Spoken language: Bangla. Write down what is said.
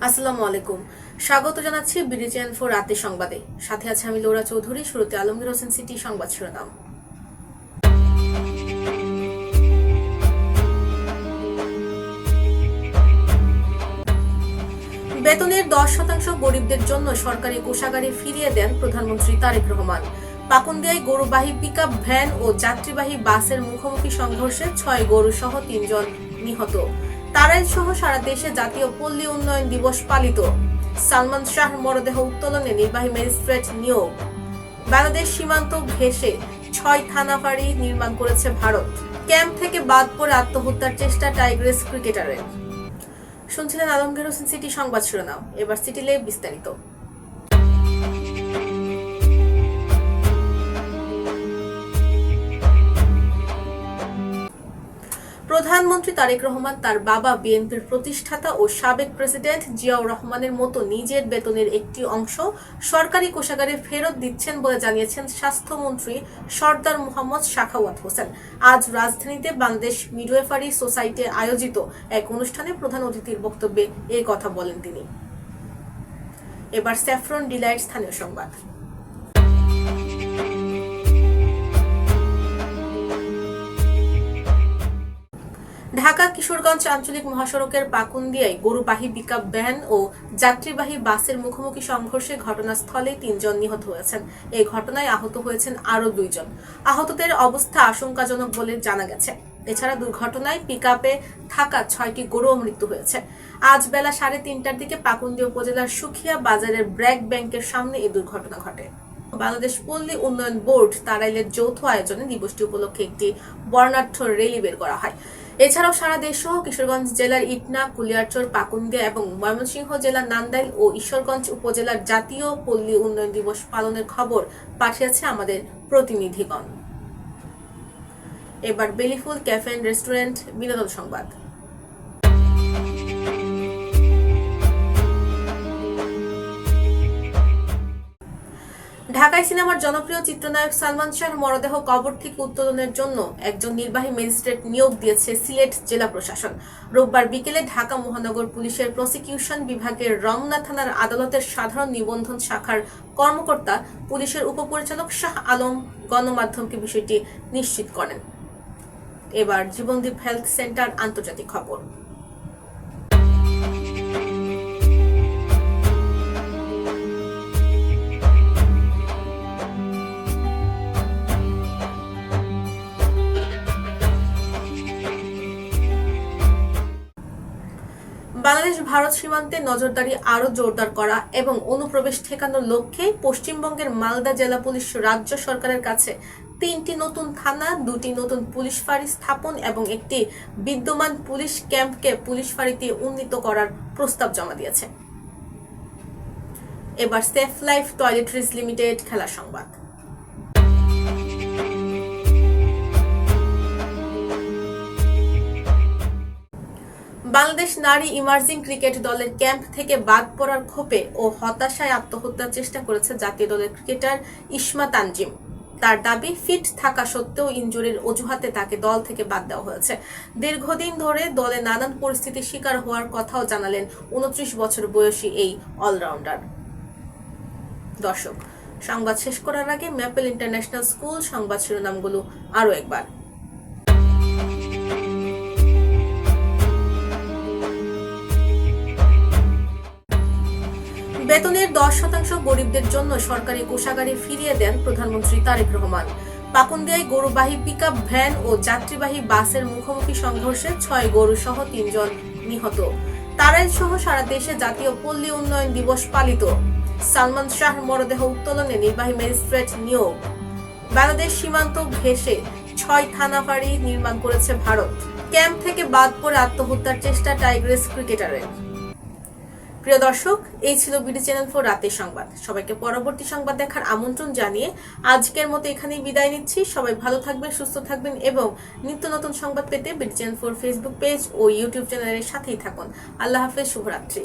আসসালামু আলাইকুম। স্বাগত জানাচ্ছি বিডি চ্যানেল ফর রাতের সংবাদে। সাথে আছে আমি লৌরা চৌধুরী। শুরুতে আলমগীর হোসেন সিটি সংবাদ শিরোনাম। বেতনের 10% গরিবদের জন্য সরকারি কোষাগারে ফিরিয়ে দেন প্রধানমন্ত্রী তারেক রহমান। পাকুন্দিয়ায় গরুবাহী পিকআপ ভ্যান ও যাত্রীবাহী বাসের মুখোমুখি সংঘর্ষে 6 গরু সহ 3 জন নিহত। তারাইল সহ সারা দেশে জাতীয় পল্লী উন্নয়ন দিবস পালিত। সালমান শাহ মরদেহ উত্তোলনে নির্বাহী ম্যাজিস্ট্রেট নিয়োগ। বাংলাদেশ সীমান্ত ঘেঁষে 6 থানা ফাঁড়ি নির্মাণ করেছে ভারত। ক্যাম্প থেকে বাদ পড়ে আত্মহত্যার চেষ্টা টাইগ্রেস ক্রিকেটারের। শুনছিলেন আলমগীর হোসেন সিটি সংবাদ শিরোনাম। এবার সিটি লাইভ বিস্তারিত। প্রধানমন্ত্রী তারেক রহমান তার বাবা বিএনপির প্রতিষ্ঠাতা ও সাবেক প্রেসিডেন্ট জিয়াউর রহমানের মতো নিজের বেতনের একটি অংশ সরকারি কোষাগারে ফেরত দিচ্ছেন বলে জানিয়েছেন স্বাস্থ্যমন্ত্রী সরদার মোহাম্মদ সাখাওয়াত হোসেন। আজ রাজধানীতে বাংলাদেশ মিডওয়েফারি সোসাইটির আয়োজিত এক অনুষ্ঠানে প্রধান অতিথির বক্তব্যে এই কথা বলেন তিনি। এবার স্যাফরন ডিলাইট স্থানীয় সংবাদ। ঢাকা কিশোরগঞ্জ আঞ্চলিক মহাসড়কের পাকুন্দিয়ায় গরুবাহী পিকআপ ভ্যান ও যাত্রীবাহী বাসের মুখোমুখি সংঘর্ষে ঘটনাস্থলে 3 জন নিহত হয়েছেন। এই ঘটনায় আহত হয়েছেন আরও 2 জন। আহতদের অবস্থা আশঙ্কাজনক বলে জানা গেছে। এছাড়া দুর্ঘটনায় পিকআপে থাকা 6টি গরুও মৃত্যু হয়েছে। আজ বেলা 3:30টার দিকে পাকুন্দিয়া উপজেলার সুখিয়া বাজারের ব্র্যাক ব্যাংকের সামনে এই দুর্ঘটনা ঘটে। বাংলাদেশ পল্লী উন্নয়ন বোর্ড তারাইলের যৌথ আয়োজনে দিবসটি উপলক্ষে একটি বর্ণাঢ্য র্যালি বের করা হয়। এছাড়াও সারা দেশ সহ কিশোরগঞ্জ জেলার ইটনা, কুলিয়ারচর, পাকুন্দিয়া এবং ময়মনসিংহ জেলার নান্দাইল ও ঈশ্বরগঞ্জ উপজেলার জাতীয় পল্লী উন্নয়ন দিবস পালনের খবর পাঠিয়েছে আমাদের প্রতিনিধিগণ। এবার বেলিফুল ক্যাফে এন্ড রেস্টুরেন্ট বিনোদন সংবাদ। ঢাকায় সিনেমার জনপ্রিয় চিত্রনায়ক সালমান শাহ মরদেহ কবর থেকে উত্তোলনের জন্য একজন নির্বাহী ম্যাজিস্ট্রেট নিয়োগ দিয়েছে সিলেট জেলা প্রশাসন। রোববার বিকেলে ঢাকা মহানগর পুলিশের প্রসিকিউশন বিভাগের রমনা থানার আদালতের সাধারণ নিবন্ধন শাখার কর্মকর্তা পুলিশের উপপরিচালক শাহ আলম গণমাধ্যমকে বিষয়টি নিশ্চিত করেন। এবার জীবনদীপ হেলথ সেন্টার আন্তর্জাতিক খবর। বাংলাদেশ ভারত সীমান্তে নজরদারি আরো জোরদার করা এবং অনুপ্রবেশ ঠেকানোর লক্ষ্যে পশ্চিমবঙ্গের মালদা জেলা পুলিশ রাজ্য সরকারের কাছে 3টি নতুন থানা, 2টি নতুন পুলিশ ফাঁড়ি স্থাপন এবং একটি বিদ্যমান পুলিশ ক্যাম্পকে পুলিশ ফাঁড়িতে উন্নীত করার প্রস্তাব জমা দিয়েছে। এবার সেফ লাইফ টয়লেট্রিজ লিমিটেড খেলা সংবাদ। বাংলাদেশ নারী ইমার্জিং ক্রিকেট দলের ক্যাম্প থেকে বাদ পড়ার ক্ষোভে ও হতাশায় আত্মহত্যার চেষ্টা করেছে জাতীয় দলের ক্রিকেটার ইসমা তানজিম। তার দাবি, ফিট থাকা সত্ত্বেও ইনজুরির অজুহাতে তাকে দল থেকে বাদ দেওয়া হয়েছে। দীর্ঘদিন ধরে দলে নানান পরিস্থিতির শিকার হওয়ার কথাও জানালেন 29 বছর বয়সী এই অলরাউন্ডার। দর্শক, সংবাদ শেষ করার আগে ম্যাপেল ইন্টারন্যাশনাল স্কুল সংবাদ শিরোনামগুলো আরও একবার। বেতনের 10% গরিবদের জন্য সরকারি কোষাগারে ফিরিয়ে দেন প্রধানমন্ত্রী তারেক রহমান। পাকুন্দিয়ায় গরুবাহী পিকআপ ভ্যান ও যাত্রীবাহী বাসের মুখোমুখি সংঘর্ষে 6 গরু সহ 3 জন নিহত। তারাইল সহ সারা দেশে জাতীয় পল্লী উন্নয়ন দিবস পালিত। সালমান শাহ মরদেহ উত্তোলনে নির্বাহী ম্যাজিস্ট্রেট নিয়োগ। বাংলাদেশ সীমান্ত ঘেঁষে 6 থানা ফাঁড়ি নির্মাণ করেছে ভারত। ক্যাম্প থেকে বাদ পড়ে আত্মহত্যার চেষ্টা টাইগ্রেস ক্রিকেটারের। প্রিয় দর্শক, এই ছিল বিডি চ্যানেল ফর রাতের সংবাদ। সবাইকে পরবর্তী সংবাদ দেখার আমন্ত্রণ জানিয়ে আজকের মতো এখানেই বিদায় নিচ্ছি। সবাই ভালো থাকবেন, সুস্থ থাকবেন এবং নিত্য নতুন সংবাদ পেতে BD channel for Facebook page ও ইউটিউব চ্যানেলের সাথেই থাকুন। আল্লাহ হাফেজ, শুভরাত্রি।